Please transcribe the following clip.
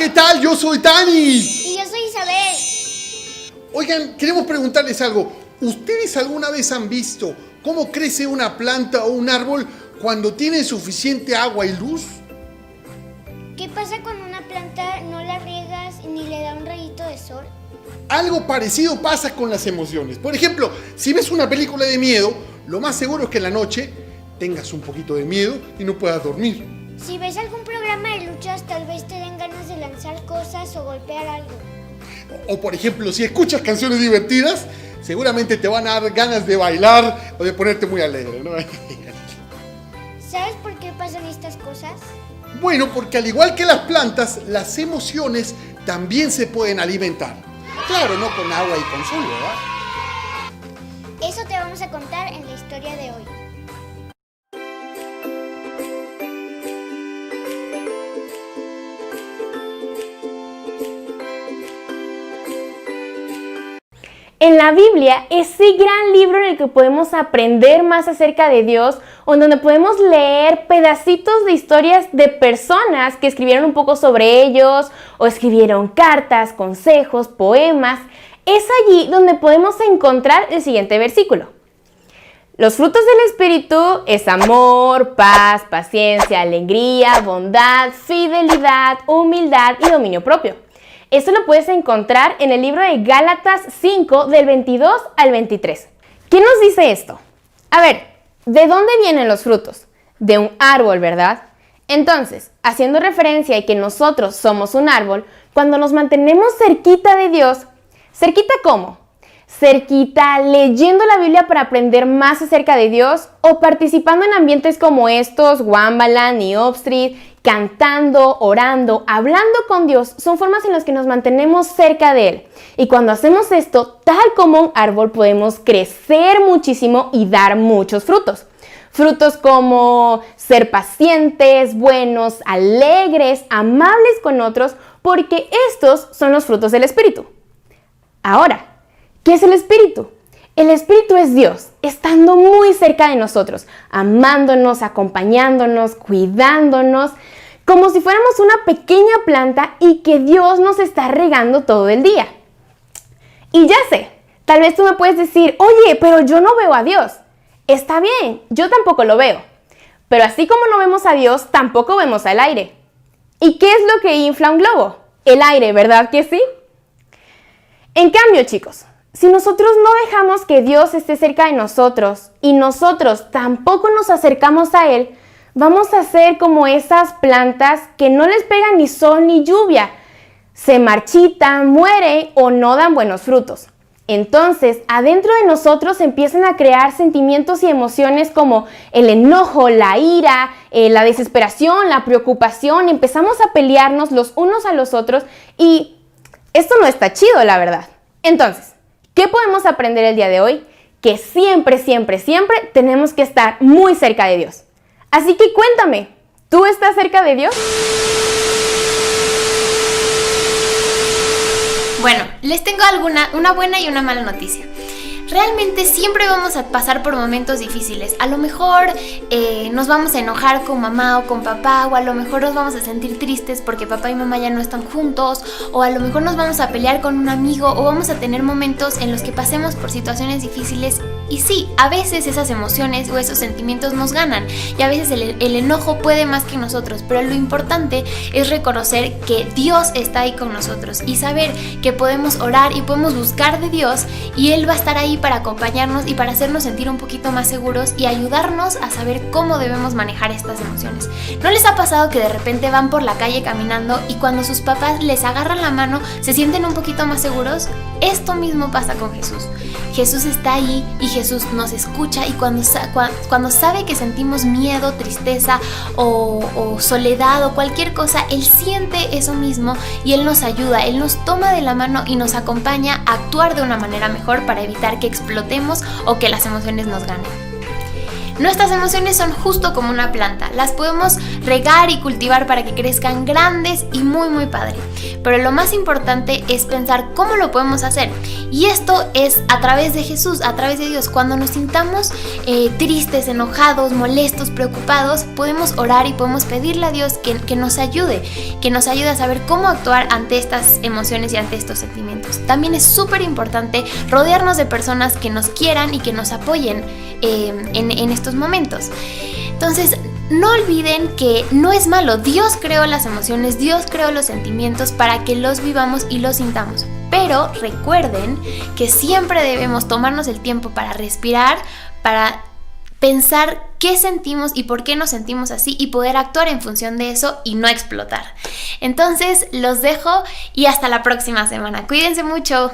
¿qué tal? Yo soy Dani. Y yo soy Isabel. Oigan, queremos preguntarles algo. ¿Ustedes alguna vez han visto cómo crece una planta o un árbol cuando tiene suficiente agua y luz? ¿Qué pasa cuando una planta no la riegas ni le da un rayito de sol? Algo parecido pasa con las emociones. Por ejemplo, si ves una película de miedo, lo más seguro es que en la noche tengas un poquito de miedo y no puedas dormir. Si ves algún programa de luchas, tal vez te den ganas de lanzar cosas o golpear algo. O por ejemplo, si escuchas canciones divertidas, seguramente te van a dar ganas de bailar o de ponerte muy alegre, ¿no? ¿Sabes por qué pasan estas cosas? Bueno, porque al igual que las plantas, las emociones también se pueden alimentar. Claro, no con agua y con sol, ¿verdad? Eso te vamos a contar en la historia de hoy. En la Biblia, ese gran libro en el que podemos aprender más acerca de Dios, o en donde podemos leer pedacitos de historias de personas que escribieron un poco sobre ellos, o escribieron cartas, consejos, poemas, es allí donde podemos encontrar el siguiente versículo. Los frutos del Espíritu es amor, paz, paciencia, alegría, bondad, fidelidad, humildad y dominio propio. Esto lo puedes encontrar en el libro de Gálatas 5, del 22 al 23. ¿Qué nos dice esto? A ver, ¿de dónde vienen los frutos? De un árbol, ¿verdad? Entonces, haciendo referencia a que nosotros somos un árbol, cuando nos mantenemos cerquita de Dios, ¿cerquita cómo? Cerquita leyendo la Biblia para aprender más acerca de Dios, o participando en ambientes como estos, Wambaland y Upstreet, cantando, orando, hablando con Dios, son formas en las que nos mantenemos cerca de Él. Y cuando hacemos esto, tal como un árbol, podemos crecer muchísimo y dar muchos frutos. Frutos como ser pacientes, buenos, alegres, amables con otros, porque estos son los frutos del Espíritu. Ahora, ¿qué es el Espíritu? El Espíritu es Dios, estando muy cerca de nosotros, amándonos, acompañándonos, cuidándonos, como si fuéramos una pequeña planta y que Dios nos está regando todo el día. Y ya sé, tal vez tú me puedes decir, oye, pero yo no veo a Dios. Está bien, yo tampoco lo veo. Pero así como no vemos a Dios, tampoco vemos al aire. ¿Y qué es lo que infla un globo? El aire, ¿verdad que sí? En cambio, chicos, si nosotros no dejamos que Dios esté cerca de nosotros y nosotros tampoco nos acercamos a Él, vamos a ser como esas plantas que no les pega ni sol ni lluvia. Se marchitan, mueren o no dan buenos frutos. Entonces, adentro de nosotros empiezan a crear sentimientos y emociones como el enojo, la ira, la desesperación, la preocupación. Empezamos a pelearnos los unos a los otros y esto no está chido, la verdad. Entonces, ¿qué podemos aprender el día de hoy? Que siempre, siempre, siempre tenemos que estar muy cerca de Dios. Así que cuéntame, ¿tú estás cerca de Dios? Bueno, les tengo una buena y una mala noticia. Realmente siempre vamos a pasar por momentos difíciles. A lo mejor nos vamos a enojar con mamá o con papá, o a lo mejor nos vamos a sentir tristes porque papá y mamá ya no están juntos, o a lo mejor nos vamos a pelear con un amigo, o vamos a tener momentos en los que pasemos por situaciones difíciles. Y sí, a veces esas emociones o esos sentimientos nos ganan, y a veces el enojo puede más que nosotros, pero lo importante es reconocer que Dios está ahí con nosotros y saber que podemos orar y podemos buscar de Dios, y Él va a estar ahí para acompañarnos y para hacernos sentir un poquito más seguros y ayudarnos a saber cómo debemos manejar estas emociones. ¿No les ha pasado que de repente van por la calle caminando y cuando sus papás les agarran la mano se sienten un poquito más seguros? Esto mismo pasa con Jesús. Jesús está ahí y Jesús nos escucha, y cuando sabe que sentimos miedo, tristeza o soledad o cualquier cosa, Él siente eso mismo y Él nos ayuda, Él nos toma de la mano y nos acompaña a actuar de una manera mejor para evitar que explotemos o que las emociones nos ganen. Nuestras emociones son justo como una planta, las podemos regar y cultivar para que crezcan grandes y muy muy padre, pero lo más importante es pensar cómo lo podemos hacer, Y esto es a través de Jesús, a través de Dios. Cuando nos sintamos tristes, enojados, molestos, preocupados, podemos orar y podemos pedirle a Dios que nos ayude a saber cómo actuar ante estas emociones y ante estos sentimientos. También es súper importante rodearnos de personas que nos quieran y que nos apoyen en estos momentos. Entonces, no olviden que no es malo. Dios creó las emociones, Dios creó los sentimientos para que los vivamos y los sintamos. Pero recuerden que siempre debemos tomarnos el tiempo para respirar, para pensar qué sentimos y por qué nos sentimos así y poder actuar en función de eso y no explotar. Entonces, los dejo y hasta la próxima semana. Cuídense mucho.